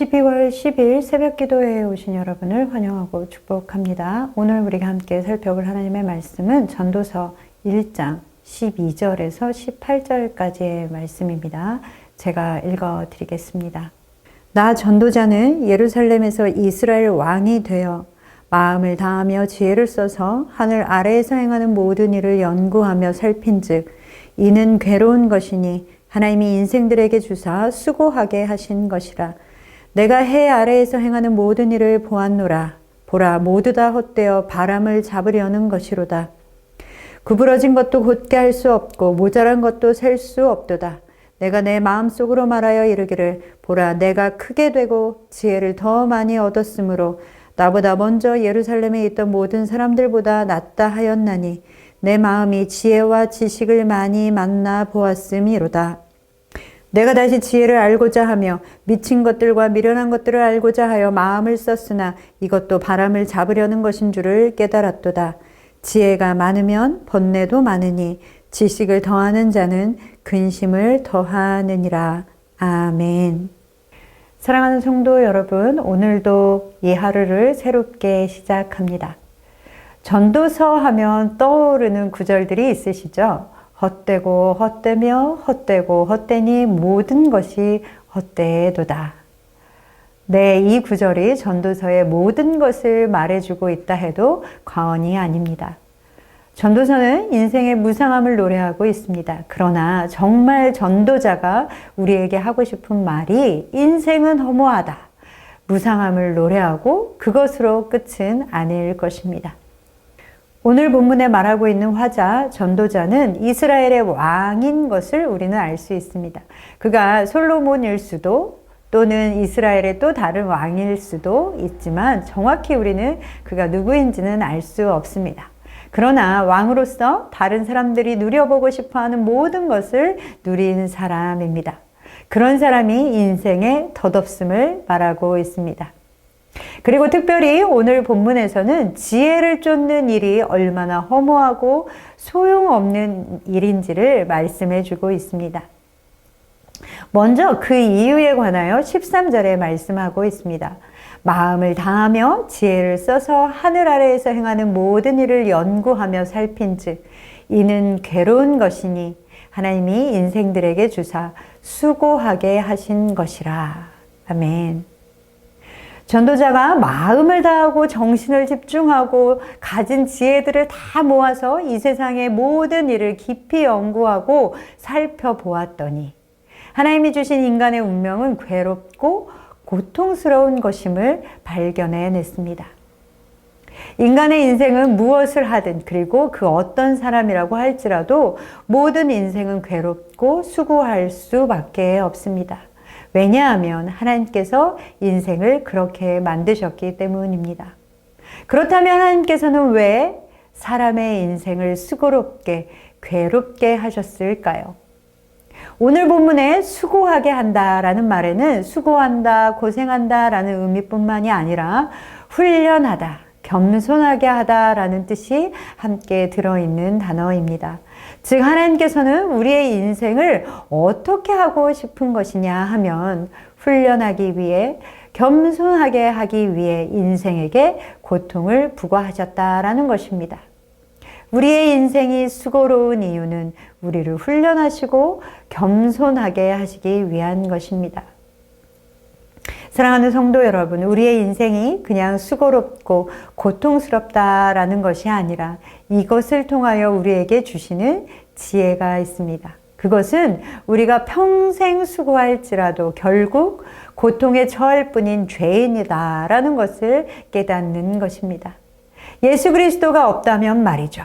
12월 10일 새벽 기도회에 오신 여러분을 환영하고 축복합니다. 오늘 우리가 함께 살펴볼 하나님의 말씀은 전도서 1장 12절에서 18절까지의 말씀입니다. 제가 읽어 드리겠습니다. 나 전도자는 예루살렘에서 이스라엘 왕이 되어 마음을 다하며 지혜를 써서 하늘 아래에서 행하는 모든 일을 연구하며 살핀즉 이는 괴로운 것이니 하나님이 인생들에게 주사 수고하게 하신 것이라. 내가 해 아래에서 행하는 모든 일을 보았노라. 보라, 모두 다 헛되어 바람을 잡으려는 것이로다. 구부러진 것도 곧게 할 수 없고 모자란 것도 셀 수 없도다. 내가 내 마음속으로 말하여 이르기를 보라, 내가 크게 되고 지혜를 더 많이 얻었으므로 나보다 먼저 예루살렘에 있던 모든 사람들보다 낫다 하였나니 내 마음이 지혜와 지식을 많이 만나 보았음이로다. 내가 다시 지혜를 알고자 하며 미친 것들과 미련한 것들을 알고자 하여 마음을 썼으나 이것도 바람을 잡으려는 것인 줄을 깨달았도다. 지혜가 많으면 번뇌도 많으니 지식을 더하는 자는 근심을 더하느니라. 아멘. 사랑하는 성도 여러분, 오늘도 이 하루를 새롭게 시작합니다. 전도서 하면 떠오르는 구절들이 있으시죠? 헛되고 헛되며 헛되고 헛되니 모든 것이 헛되도다. 네, 이 구절이 전도서의 모든 것을 말해주고 있다 해도 과언이 아닙니다. 전도서는 인생의 무상함을 노래하고 있습니다. 그러나 정말 전도자가 우리에게 하고 싶은 말이 인생은 허무하다, 무상함을 노래하고 그것으로 끝은 아닐 것입니다. 오늘 본문에 말하고 있는 화자, 전도자는 이스라엘의 왕인 것을 우리는 알 수 있습니다. 그가 솔로몬일 수도 또는 이스라엘의 또 다른 왕일 수도 있지만 정확히 우리는 그가 누구인지는 알 수 없습니다. 그러나 왕으로서 다른 사람들이 누려보고 싶어하는 모든 것을 누린 사람입니다. 그런 사람이 인생의 덧없음을 말하고 있습니다. 그리고 특별히 오늘 본문에서는 지혜를 쫓는 일이 얼마나 허무하고 소용없는 일인지를 말씀해 주고 있습니다. 먼저 그 이유에 관하여 13절에 말씀하고 있습니다. 마음을 다하며 지혜를 써서 하늘 아래에서 행하는 모든 일을 연구하며 살핀즉 이는 괴로운 것이니 하나님이 인생들에게 주사 수고하게 하신 것이라. 아멘. 전도자가 마음을 다하고 정신을 집중하고 가진 지혜들을 다 모아서 이 세상의 모든 일을 깊이 연구하고 살펴보았더니 하나님이 주신 인간의 운명은 괴롭고 고통스러운 것임을 발견해냈습니다. 인간의 인생은 무엇을 하든 그리고 그 어떤 사람이라고 할지라도 모든 인생은 괴롭고 수고할 수밖에 없습니다. 왜냐하면 하나님께서 인생을 그렇게 만드셨기 때문입니다. 그렇다면 하나님께서는 왜 사람의 인생을 수고롭게, 괴롭게 하셨을까요? 오늘 본문에 수고하게 한다라는 말에는 수고한다, 고생한다라는 의미뿐만이 아니라 훈련하다, 겸손하게 하다라는 뜻이 함께 들어있는 단어입니다. 즉 하나님께서는 우리의 인생을 어떻게 하고 싶은 것이냐 하면 훈련하기 위해, 겸손하게 하기 위해 인생에게 고통을 부과하셨다라는 것입니다. 우리의 인생이 수고로운 이유는 우리를 훈련하시고 겸손하게 하시기 위한 것입니다. 사랑하는 성도 여러분, 우리의 인생이 그냥 수고롭고 고통스럽다라는 것이 아니라 이것을 통하여 우리에게 주시는 지혜가 있습니다. 그것은 우리가 평생 수고할지라도 결국 고통에 처할 뿐인 죄인이다라는 것을 깨닫는 것입니다. 예수 그리스도가 없다면 말이죠.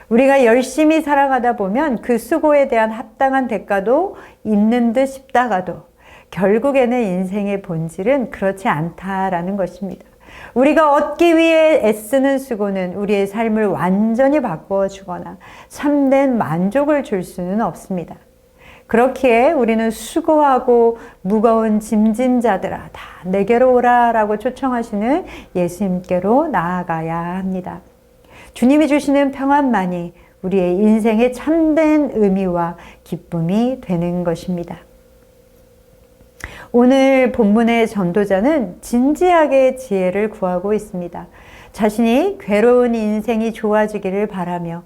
우리가 열심히 살아가다 보면 그 수고에 대한 합당한 대가도 있는 듯 싶다가도 결국에는 인생의 본질은 그렇지 않다라는 것입니다. 우리가 얻기 위해 애쓰는 수고는 우리의 삶을 완전히 바꾸어 주거나 참된 만족을 줄 수는 없습니다. 그렇기에 우리는 수고하고 무거운 짐진 자들아 다 내게로 오라 라고 초청하시는 예수님께로 나아가야 합니다. 주님이 주시는 평안만이 우리의 인생의 참된 의미와 기쁨이 되는 것입니다. 오늘 본문의 전도자는 진지하게 지혜를 구하고 있습니다. 자신이 괴로운 인생이 좋아지기를 바라며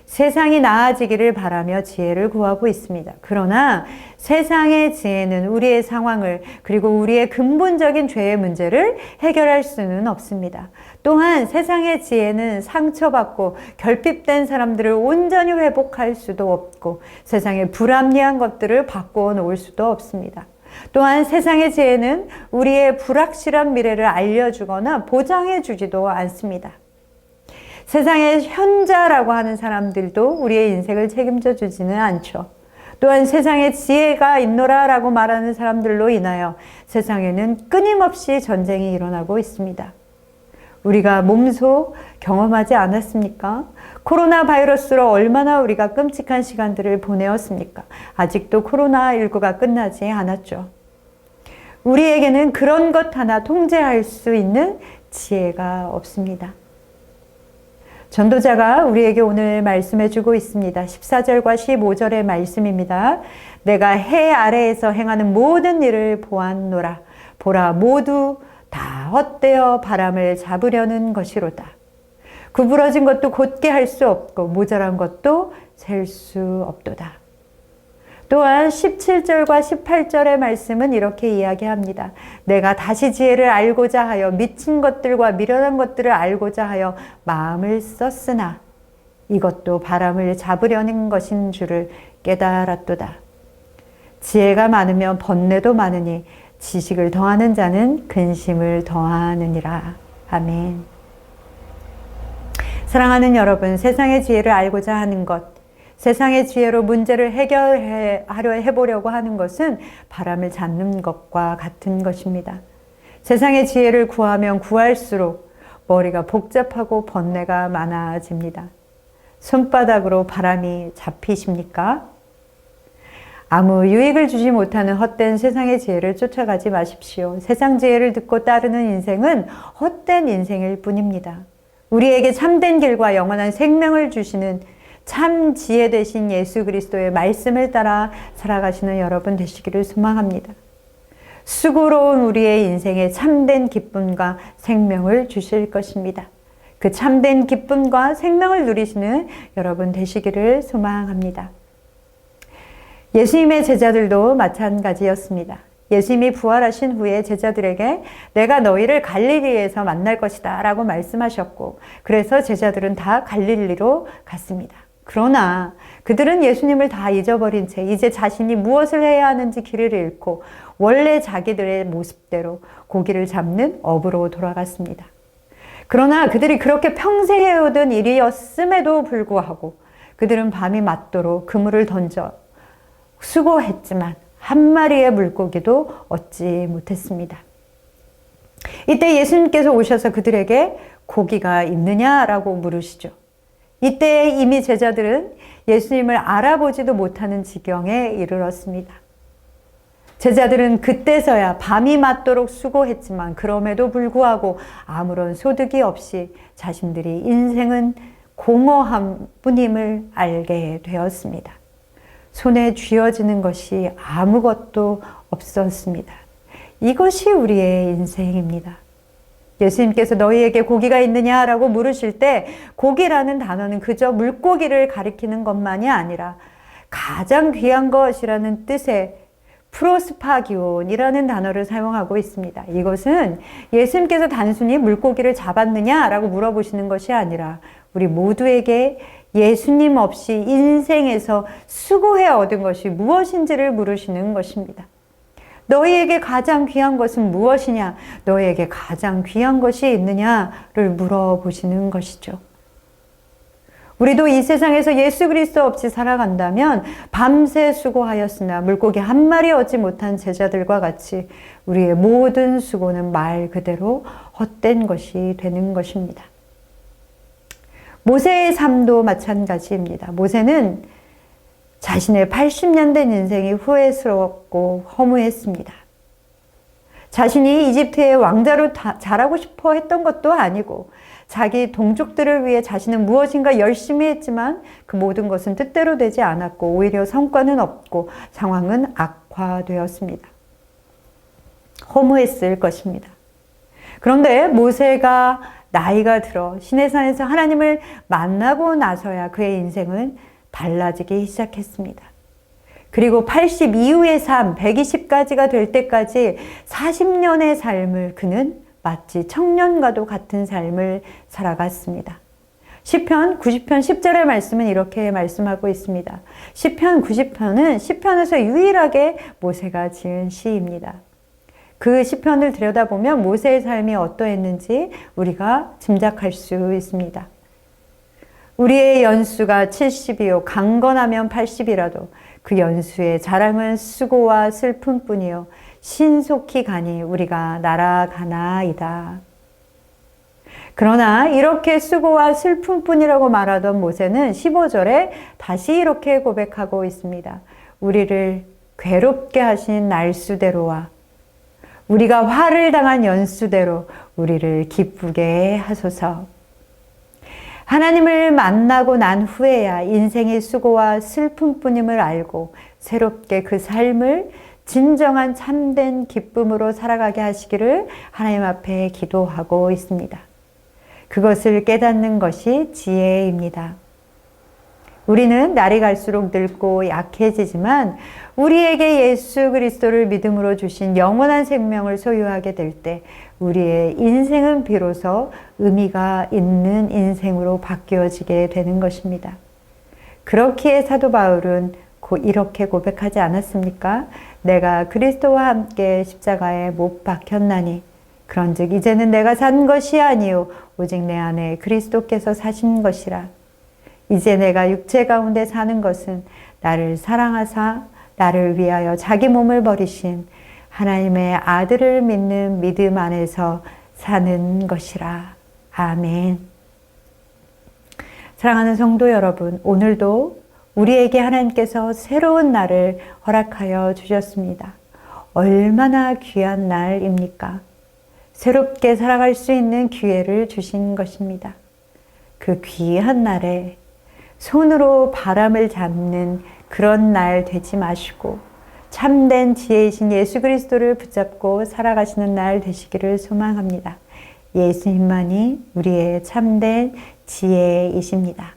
세상이 나아지기를 바라며 지혜를 구하고 있습니다. 그러나 세상의 지혜는 우리의 상황을 그리고 우리의 근본적인 죄의 문제를 해결할 수는 없습니다. 또한 세상의 지혜는 상처받고 결핍된 사람들을 온전히 회복할 수도 없고 세상의 불합리한 것들을 바꾸어 놓을 수도 없습니다. 또한 세상의 지혜는 우리의 불확실한 미래를 알려주거나 보장해 주지도 않습니다. 세상의 현자라고 하는 사람들도 우리의 인생을 책임져 주지는 않죠. 또한 세상에 지혜가 있노라라고 말하는 사람들로 인하여 세상에는 끊임없이 전쟁이 일어나고 있습니다. 우리가 몸소 경험하지 않았습니까? 코로나 바이러스로 얼마나 우리가 끔찍한 시간들을 보내었습니까? 아직도 코로나19가 끝나지 않았죠. 우리에게는 그런 것 하나 통제할 수 있는 지혜가 없습니다. 전도자가 우리에게 오늘 말씀해 주고 있습니다. 14절과 15절의 말씀입니다. 내가 해 아래에서 행하는 모든 일을 보았노라. 보라, 모두 다 헛되어 바람을 잡으려는 것이로다. 구부러진 것도 곧게 할 수 없고 모자란 것도 셀 수 없도다. 또한 17절과 18절의 말씀은 이렇게 이야기합니다. 내가 다시 지혜를 알고자 하여 미친 것들과 미련한 것들을 알고자 하여 마음을 썼으나 이것도 바람을 잡으려는 것인 줄을 깨달았도다. 지혜가 많으면 번뇌도 많으니 지식을 더하는 자는 근심을 더하느니라. 아멘. 사랑하는 여러분, 세상의 지혜를 알고자 하는 것, 세상의 지혜로 문제를 해보려고 하는 것은 바람을 잡는 것과 같은 것입니다. 세상의 지혜를 구하면 구할수록 머리가 복잡하고 번뇌가 많아집니다. 손바닥으로 바람이 잡히십니까? 아무 유익을 주지 못하는 헛된 세상의 지혜를 쫓아가지 마십시오. 세상 지혜를 듣고 따르는 인생은 헛된 인생일 뿐입니다. 우리에게 참된 길과 영원한 생명을 주시는 참 지혜 되신 예수 그리스도의 말씀을 따라 살아가시는 여러분 되시기를 소망합니다. 수고로운 우리의 인생에 참된 기쁨과 생명을 주실 것입니다. 그 참된 기쁨과 생명을 누리시는 여러분 되시기를 소망합니다. 예수님의 제자들도 마찬가지였습니다. 예수님이 부활하신 후에 제자들에게 내가 너희를 갈릴리에서 만날 것이다 라고 말씀하셨고, 그래서 제자들은 다 갈릴리로 갔습니다. 그러나 그들은 예수님을 다 잊어버린 채 이제 자신이 무엇을 해야 하는지 길을 잃고 원래 자기들의 모습대로 고기를 잡는 업으로 돌아갔습니다. 그러나 그들이 그렇게 평생 해오던 일이었음에도 불구하고 그들은 밤이 맞도록 그물을 던져 수고했지만 한 마리의 물고기도 얻지 못했습니다. 이때 예수님께서 오셔서 그들에게 고기가 있느냐라고 물으시죠. 이때 이미 제자들은 예수님을 알아보지도 못하는 지경에 이르렀습니다. 제자들은 그때서야 밤이 맞도록 수고했지만 그럼에도 불구하고 아무런 소득이 없이 자신들이 인생은 공허함 뿐임을 알게 되었습니다. 손에 쥐어지는 것이 아무것도 없었습니다. 이것이 우리의 인생입니다. 예수님께서 너희에게 고기가 있느냐라고 물으실 때 고기라는 단어는 그저 물고기를 가리키는 것만이 아니라 가장 귀한 것이라는 뜻의 프로스파기온이라는 단어를 사용하고 있습니다. 이것은 예수님께서 단순히 물고기를 잡았느냐라고 물어보시는 것이 아니라 우리 모두에게 예수님 없이 인생에서 수고해 얻은 것이 무엇인지를 물으시는 것입니다. 너희에게 가장 귀한 것은 무엇이냐? 너희에게 가장 귀한 것이 있느냐를 물어보시는 것이죠. 우리도 이 세상에서 예수 그리스도 없이 살아간다면 밤새 수고하였으나 물고기 한 마리 얻지 못한 제자들과 같이 우리의 모든 수고는 말 그대로 헛된 것이 되는 것입니다. 모세의 삶도 마찬가지입니다. 모세는 자신의 80년 된 인생이 후회스럽고 허무했습니다. 자신이 이집트의 왕자로 자라고 싶어 했던 것도 아니고 자기 동족들을 위해 자신은 무엇인가 열심히 했지만 그 모든 것은 뜻대로 되지 않았고 오히려 성과는 없고 상황은 악화되었습니다. 허무했을 것입니다. 그런데 모세가 나이가 들어 시내산에서 하나님을 만나고 나서야 그의 인생은 달라지기 시작했습니다. 그리고 80 이후의 삶, 120까지가 될 때까지 40년의 삶을 그는 마치 청년과도 같은 삶을 살아갔습니다. 시편 90편 10절의 말씀은 이렇게 말씀하고 있습니다. 시편 90편은 시편에서 유일하게 모세가 지은 시입니다. 그 시편을 들여다보면 모세의 삶이 어떠했는지 우리가 짐작할 수 있습니다. 우리의 연수가 70이요 강건하면 80이라도 그 연수의 자랑은 수고와 슬픔뿐이요 신속히 가니 우리가 날아가나이다. 그러나 이렇게 수고와 슬픔뿐이라고 말하던 모세는 15절에 다시 이렇게 고백하고 있습니다. 우리를 괴롭게 하신 날수대로와 우리가 화를 당한 연수대로 우리를 기쁘게 하소서. 하나님을 만나고 난 후에야 인생의 수고와 슬픔뿐임을 알고 새롭게 그 삶을 진정한 참된 기쁨으로 살아가게 하시기를 하나님 앞에 기도하고 있습니다. 그것을 깨닫는 것이 지혜입니다. 우리는 날이 갈수록 늙고 약해지지만 우리에게 예수 그리스도를 믿음으로 주신 영원한 생명을 소유하게 될 때 우리의 인생은 비로소 의미가 있는 인생으로 바뀌어지게 되는 것입니다. 그렇기에 사도 바울은 이렇게 고백하지 않았습니까? 내가 그리스도와 함께 십자가에 못 박혔나니 그런즉 이제는 내가 산 것이 아니요 오직 내 안에 그리스도께서 사신 것이라. 이제 내가 육체 가운데 사는 것은 나를 사랑하사 나를 위하여 자기 몸을 버리신 하나님의 아들을 믿는 믿음 안에서 사는 것이라. 아멘. 사랑하는 성도 여러분, 오늘도 우리에게 하나님께서 새로운 날을 허락하여 주셨습니다. 얼마나 귀한 날입니까? 새롭게 살아갈 수 있는 기회를 주신 것입니다. 그 귀한 날에 손으로 바람을 잡는 그런 날 되지 마시고 참된 지혜이신 예수 그리스도를 붙잡고 살아가시는 날 되시기를 소망합니다. 예수님만이 우리의 참된 지혜이십니다.